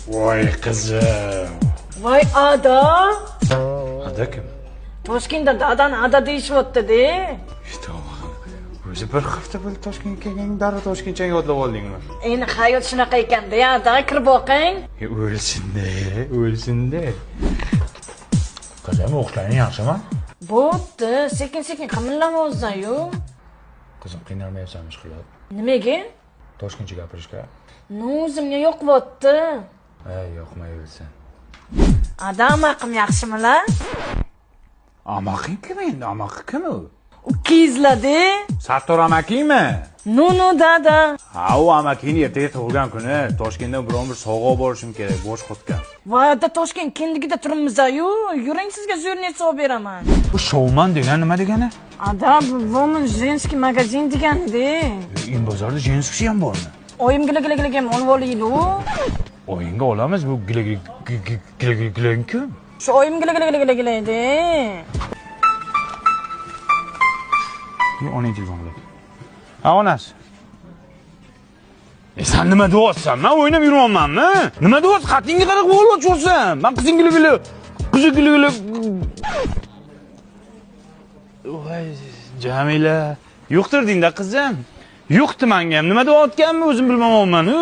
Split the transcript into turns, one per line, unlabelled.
Voy qizim.
Voy Ada.
Ada kim?
Toshkentda dadani Ada deyishyapti-da.
O'zi bir hafta bo'ldi Toshkentga kelgan, darrov Toshkentcha yodlab oldingmi?
Endi hayot shunaqa ekan-da, Ada, kirib boqing.
O'lsin-da. Qizim, o'qishlaring yaxshimi?
Bo'pti, sekin-sekin qimillama o'zsan-yu.
Qizim, qiynalmayapsanmi qilib?
Nimaga?
Toshkentcha gapirishga?
O'zimga yoqmayapti.
Yoqmay o'lsin.
Ada, amaqim yaxshimilar?
Amaqing kim endi? Amaq kim u?
Ukizlar-da.
Sattor amakingmi?
No, dada.
Ha, u amaking ertaga tug'ilgan kuni Toshkentdan biron bir sovg'a borishim kerak, bo'sh xotga.
Voy, Ada, Toshkent kindigida turibmiz-yu. Yuring, sizga zo'rniyat solib beraman.
Bu shouman degan nima degani?
Ada, bu Woman женский magazin degani-da.
Bozorda jenskisi ham bormi?
Oyim gila-gila ham olib olaylik-u.
O'yinga olamiz, bu gila kim?
Shu oyim gila-gila-gila-gila-gila-da.
Oning telefonni. Ha, onasi. Sen nima deyapsan? Men o'ynab yurmayapmanmi? Nima deyapsan? Xatingga qarab qo'l ochursan. Men qizing gila-gila. Voy, Jamila. Yo'qtirding-da qizim. Yo'qti menga ham. Nima deyotganimni o'zim bilmayapman-ku.